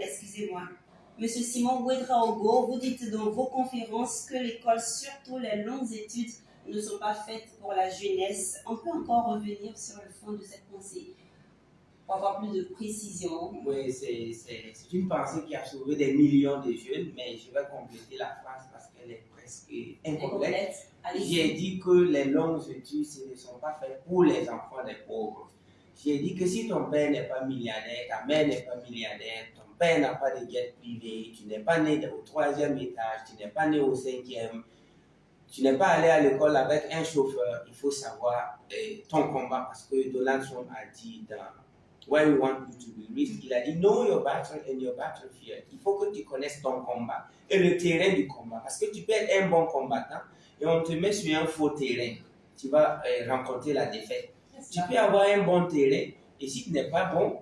excusez-moi. Monsieur Simon Ouedraogo, vous dites dans vos conférences que l'école, surtout les longues études, ne sont pas faites pour la jeunesse. On peut encore revenir sur le fond de cette pensée pour avoir plus de précision. Oui, c'est une pensée qui a sauvé des millions de jeunes, mais je vais compléter la phrase parce qu'elle est presque incomplète. J'ai dit que les longues études ne sont pas faites pour les enfants des pauvres. J'ai dit que si ton père n'est pas milliardaire, ta mère n'est pas milliardaire, ton père n'a pas de jet privé, tu n'es pas né au 3e étage, tu n'es pas né au 5e, tu n'es pas allé à l'école avec un chauffeur, il faut savoir ton combat parce que Donald Trump a dit dans Where We Want You to Be Rich, il a dit know your battle and your battlefield. Il faut que tu connaisses ton combat et le terrain du combat parce que tu peux être un bon combattant et on te met sur un faux terrain, tu vas rencontrer la défaite. Tu peux avoir un bon terrain et si tu n'es pas bon,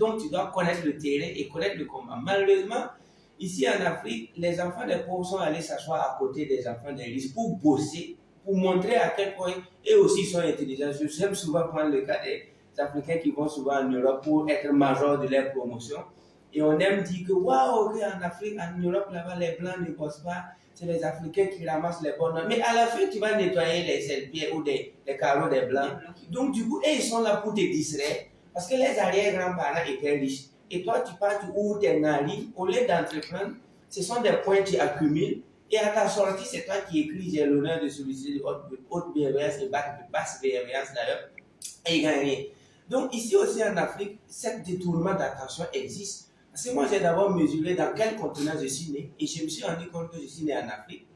donc tu dois connaître le terrain et connaître le combat. Malheureusement, ici en Afrique, les enfants des pauvres sont allés s'asseoir à côté des enfants des riches pour bosser, pour montrer à quel point eux aussi sont intelligents. J'aime souvent prendre le cas des Africains qui vont souvent en Europe pour être majors de leur promotion. Et on aime dire que waouh, en Afrique, en Europe, là-bas, les Blancs ne bossent pas. C'est les Africains qui ramassent les bonnes notes. Mais à la fin, tu vas nettoyer les selpiers ou les carreaux des Blancs. Donc, du coup, ils sont là pour te distraire parce que les arrière-grands-parents étaient riches. Et toi, tu pars, tu ouvres tes narines. Au lieu d'entreprendre, ce sont des points qui accumulent. Et à ta sortie, c'est toi qui écris j'ai l'honneur de solliciter de haute bienveillance et basse bienveillance d'ailleurs. Et il gagne rien. Donc, ici aussi en Afrique, ce détournement d'attention existe. Parce que moi, j'ai d'abord mesuré dans quel continent je suis né et je me suis rendu compte que je suis né en Afrique.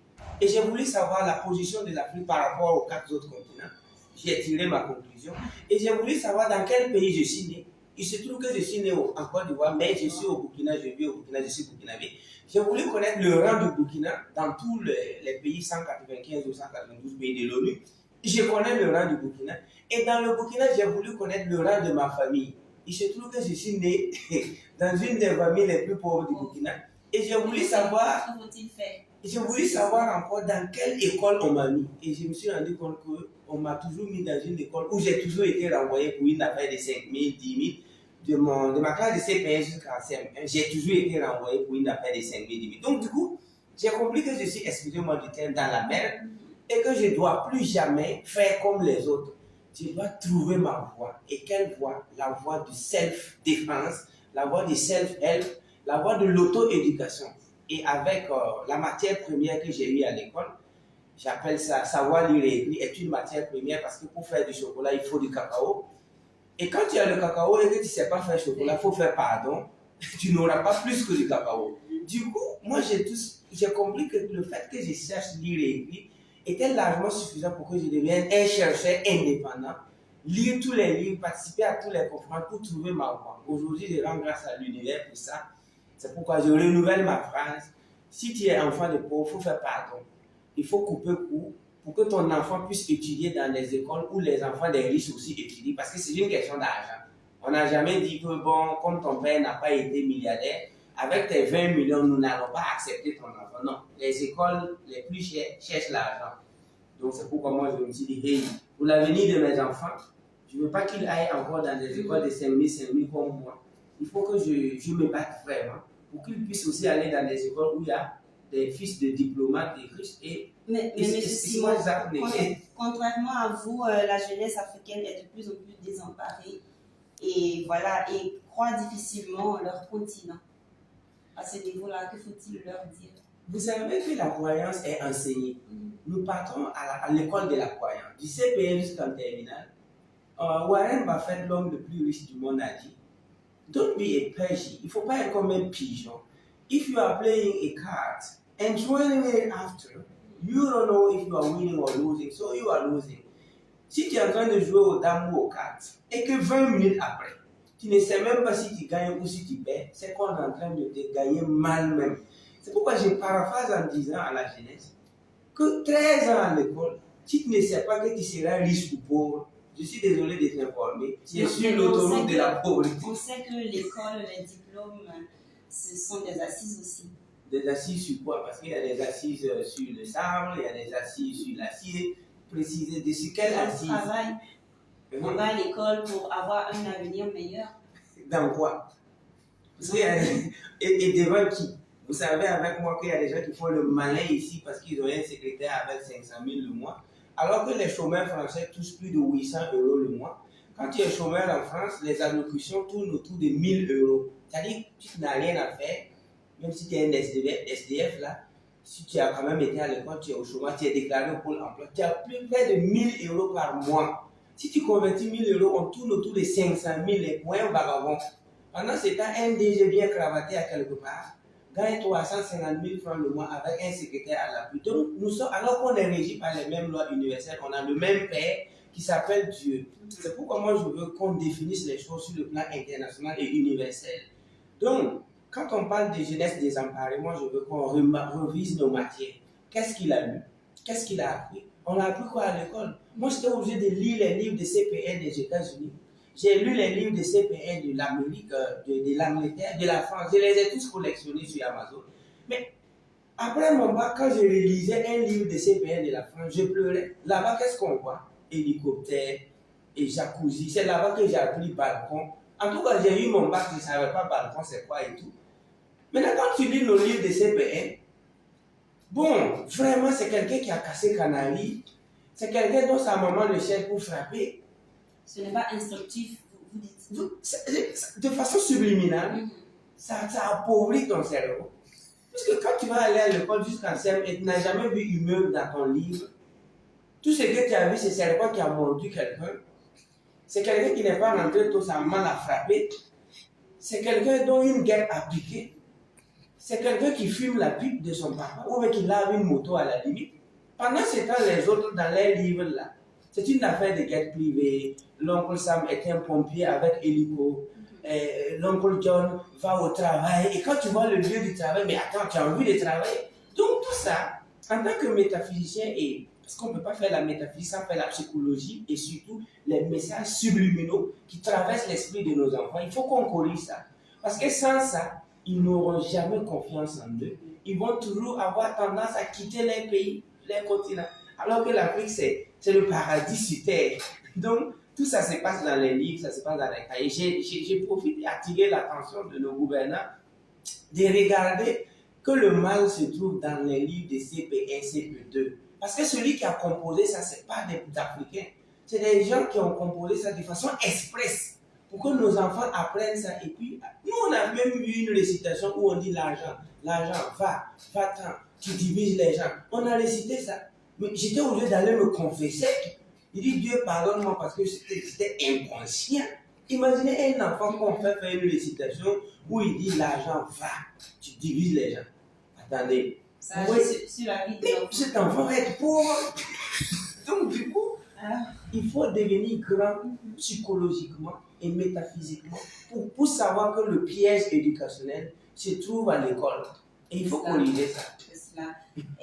Et j'ai voulu savoir la position de l'Afrique par rapport aux 4 autres continents. J'ai tiré ma conclusion. Et j'ai voulu savoir dans quel pays je suis né. Il se trouve que je suis né en Côte d'Ivoire, mais je suis au Burkina, je vis au Burkina, je suis burkinabé. J'ai voulu connaître le rang du Burkina dans tous les pays 195 ou 192 pays de l'ONU. Je connais le rang du Burkina. Et dans le Burkina, j'ai voulu connaître le rang de ma famille. Il se trouve que je suis né dans une des familles les plus pauvres du Burkina. Et j'ai voulu savoir, encore dans quelle école on m'a mis. Et je me suis rendu compte qu'on m'a toujours mis dans une école où j'ai toujours été renvoyé pour une affaire de 5 000, 10 000. De ma classe de CPS jusqu'en CM1, j'ai toujours été renvoyé pour une affaire de 5 000, 10 000. Donc du coup, j'ai compris que je suis, excusez-moi du terme, dans la merde et que je ne dois plus jamais faire comme les autres. Je dois trouver ma voie. Et quelle voie? La voie du self-défense, la voie du self-help, la voie de l'auto-éducation. Et avec la matière première que j'ai eue à l'école, j'appelle ça savoir lire et écrire, est une matière première parce que pour faire du chocolat, il faut du cacao. Et quand tu as le cacao et que tu ne sais pas faire chocolat, il faut faire pardon, tu n'auras pas plus que du cacao. Du coup, moi j'ai compris que le fait que je cherche lire et écrire était largement suffisant pour que je devienne un chercheur indépendant, lire tous les livres, participer à tous les conférences pour trouver ma voie. Aujourd'hui, je rends grâce à l'univers pour ça. C'est pourquoi je renouvelle ma phrase. Si tu es enfant de pauvre, il faut faire pardon. Il faut couper court pour que ton enfant puisse étudier dans les écoles où les enfants des riches aussi étudient, parce que c'est une question d'argent. On n'a jamais dit que, bon, comme ton père n'a pas été milliardaire, avec tes 20 millions, nous n'allons pas accepter ton enfant. Non, les écoles les plus chères cherchent l'argent. Donc c'est pourquoi moi je me suis dit, hey, pour l'avenir de mes enfants, je ne veux pas qu'ils aillent encore dans des écoles de 5 000 comme moi. Il faut que je me batte vraiment pour qu'ils puissent aussi aller dans des écoles où il y a des fils de diplomates, des riches et mais Simon, contrairement à vous, la jeunesse africaine est de plus en plus désemparée et voilà, et croit difficilement leur continent. À ce niveau-là, que faut-il leur dire? Vous savez que la croyance est enseignée. Nous partons à l'école de la croyance, du CPN jusqu'en terminale. Warren Buffett, l'homme le plus riche du monde, a dit don't be a pudgy. Il ne faut pas être comme un pigeon. If you are playing a card and throwing it after, you don't know if you are winning or losing, so you are losing. Si tu es en train de jouer aux dames ou aux cartes et que 20 minutes après, tu ne sais même pas si tu gagnes ou si tu perds, c'est qu'on est en train de te gagner mal même. C'est pourquoi je paraphrase en disant à la jeunesse que 13 ans à l'école, si tu ne sais pas que tu seras riche ou pauvre, je suis désolé de t'informer, tu es sur l'autoroute de la pauvreté. On sait que l'école, les diplômes, ce sont des assises aussi. Des assises sur quoi? Parce qu'il y a des assises sur le sable, il y a des assises sur l'acier. Préciser de sur quelle assise? On va à l'école pour avoir un avenir meilleur. Dans quoi? Et devant qui? Vous savez avec moi qu'il y a des gens qui font le malin ici parce qu'ils ont un secrétaire avec 500 000 le mois, alors que les chômeurs français touchent plus de 800 € le mois. Quand tu es chômeur en France, les allocutions tournent autour de 1 000 €. C'est-à-dire que tu n'as rien à faire, même si tu es un SDF là, si tu as quand même été à l'école, tu es au chômage, tu es déclaré au pôle emploi, tu as plus près de 1 000 € par mois. Si tu convertis 1 000 €, on tourne autour de 500 000 les points vagabonds. Pendant ce temps, un DG bien cravaté à quelque part gagne 350 000 francs le mois avec un secrétaire à l'appui. Donc, nous sommes, alors qu'on est régi par les mêmes lois universelles, on a le même père qui s'appelle Dieu. C'est pourquoi moi je veux qu'on définisse les choses sur le plan international et universel. Donc, quand on parle de jeunesse désemparée, moi je veux qu'on revise nos matières. Qu'est-ce qu'il a lu? Qu'est-ce qu'il a appris? On a appris quoi à l'école? Moi j'étais obligé de lire les livres de CPN des États-Unis. J'ai lu les livres de CPN de l'Amérique, de l'Angleterre, de la France. Je les ai tous collectionnés sur Amazon. Mais après mon bac, quand je relisais un livre de CPN de la France, je pleurais. Là-bas, qu'est-ce qu'on voit? Hélicoptère et jacuzzi. C'est là-bas que j'ai appris balcon. En tout cas, j'ai eu mon bac, je ne savais pas balcon, c'est quoi et tout. Maintenant, quand tu lis nos livres de CPN, bon, vraiment, c'est quelqu'un qui a cassé Canary. C'est quelqu'un dont sa maman le cherche pour frapper. Ce n'est pas instructif, vous dites. De façon subliminale, ça appauvrit ton cerveau. Parce que quand tu vas aller à l'école jusqu'en CM et tu n'as jamais vu immeuble dans ton livre, tout ce que tu as vu, c'est quelqu'un qui a mordu quelqu'un. C'est quelqu'un qui n'est pas rentré tôt, sa maman l'a frappé. C'est quelqu'un dont une guerre a piqué. C'est quelqu'un qui fume la pipe de son papa ou qui lave une moto à la limite. Pendant ce temps, les autres, dans les livres là, c'est une affaire de guerre privée. L'oncle Sam est un pompier avec hélico. L'oncle John va au travail. Et quand tu vois le lieu du travail, mais attends, tu as envie de travailler. Donc tout ça, en tant que métaphysicien, et parce qu'on ne peut pas faire la métaphysique sans faire la psychologie et surtout les messages subliminaux qui traversent l'esprit de nos enfants, il faut qu'on corrige ça. Parce que sans ça, ils n'auront jamais confiance en eux. Ils vont toujours avoir tendance à quitter leur pays, leur continent. Alors que l'Afrique, c'est le paradis sur terre. Donc, tout ça se passe dans les livres, ça se passe dans les cahiers. J'ai profité d'attirer l'attention de nos gouvernants de regarder que le mal se trouve dans les livres de CP1, CP2. Parce que celui qui a composé ça, ce n'est pas des Africains. C'est des gens qui ont composé ça de façon express pour que nos enfants apprennent ça. Et puis, nous, on a même eu une récitation où on dit l'argent. L'argent, va-t'en, tu divises les gens. On a récité ça. Mais j'étais obligé d'aller me confesser. Il dit, Dieu pardonne-moi parce que c'était inconscient. Imaginez un enfant qu'on fait faire une récitation où il dit l'argent va, tu divises les gens. Attendez. Ça agit sur la vie de l'enfant. Cet enfant va être pauvre. Donc du coup, il faut devenir grand psychologiquement et métaphysiquement pour savoir que le piège éducationnel se trouve à l'école. Et il faut corriger ça.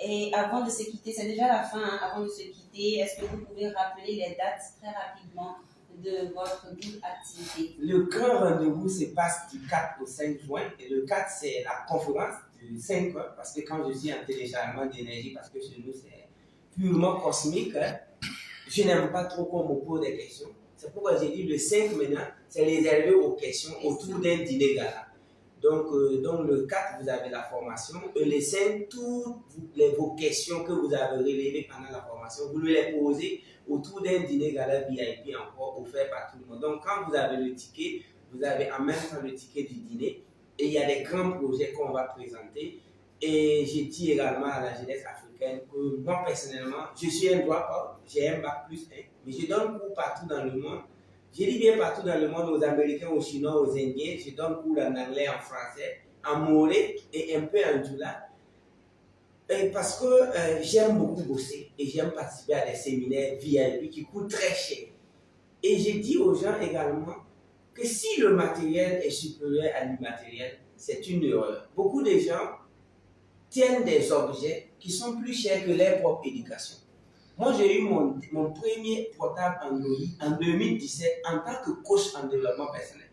Et avant de se quitter, c'est déjà la fin, hein, avant de se quitter, est-ce que vous pouvez rappeler les dates très rapidement de votre activité? Le grand rendez-vous se passe du 4 au 5 juin. Et le 4, c'est la conférence du 5, parce que quand je dis en téléchargement d'énergie, parce que chez nous, c'est purement cosmique, hein, je n'aime pas trop qu'on me pose des questions. C'est pourquoi j'ai dit le 5 maintenant, c'est réservé aux questions autour d'un dîner gala. Donc le 4, vous avez la formation. Et le 5, toutes vos questions que vous avez relevées pendant la formation, vous les posez autour d'un dîner gala VIP encore offert par tout le monde. Donc quand vous avez le ticket, vous avez en même temps le ticket du dîner. Et il y a des grands projets qu'on va présenter. Et j'ai dit également à la jeunesse africaine que moi personnellement, je suis un droit, j'ai un bac plus 1, mais je donne cours partout dans le monde. Je dis bien partout dans le monde, aux Américains, aux Chinois, aux Indiens. Je donne cours en anglais, en français, en moré et un peu en djoula. Parce que j'aime beaucoup bosser et j'aime participer à des séminaires VIP qui coûtent très cher. Et je dis aux gens également que si le matériel est supérieur à l'immatériel, c'est une erreur. Beaucoup de gens tiennent des objets qui sont plus chers que leur propre éducation. Moi, j'ai eu mon premier portable Android en 2017 en tant que coach en développement personnel.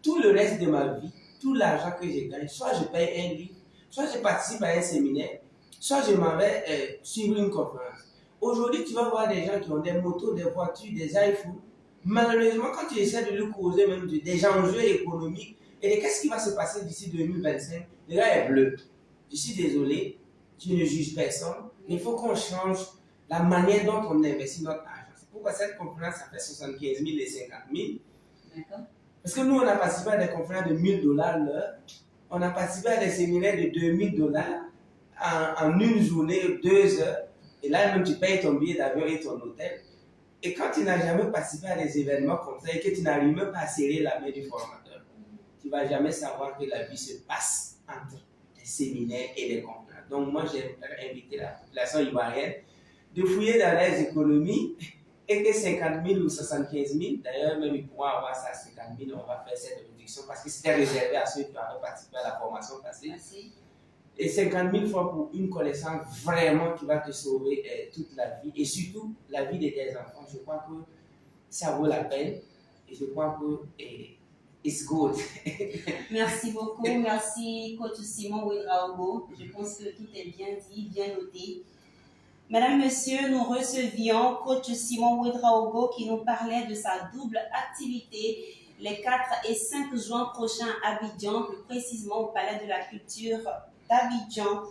Tout le reste de ma vie, tout l'argent que je gagne, soit je paye un livre, soit je participe à un séminaire, soit je m'en vais suivre une conférence. Aujourd'hui, tu vas voir des gens qui ont des motos, des voitures, des iPhones. Malheureusement, quand tu essaies de lui causer même des enjeux économiques, Et qu'est-ce qui va se passer d'ici 2025? Le gars est bleu. Je suis désolé, je ne juge personne, mais il faut qu'on change la manière dont on investit notre argent. C'est pourquoi cette conférence, ça fait 75 000 et 50 000. D'accord. Parce que nous, on a participé à des conférences de 1 000 $ l'heure. On a participé à des séminaires de 2 000 $ en une journée, 2 heures. Et là, même, tu payes ton billet d'avion et ton hôtel. Et quand tu n'as jamais participé à des événements comme ça et que tu n'arrives même pas à serrer la main du formateur, tu ne vas jamais savoir que la vie se passe entre des séminaires et des conférences. Donc, moi, j'aimerais inviter la population ivoirienne de fouiller dans les économies et que 50 000 ou 75 000, d'ailleurs, même ils pourront avoir ça à 50 000, on va faire cette réduction parce que c'était réservé à ceux qui avaient participé à la formation passée. Merci. Et 50 000 fois pour une connaissance vraiment qui va te sauver toute la vie et surtout la vie de tes enfants. Je crois que ça vaut la peine et je crois que it's good. Merci beaucoup. Merci, Coach Simon Ouedraogo. Je pense que tout est bien dit, bien noté. Mesdames, Messieurs, nous recevions Coach Simon Ouedraogo qui nous parlait de sa double activité les 4 et 5 juin prochains à Abidjan, plus précisément au Palais de la Culture d'Abidjan.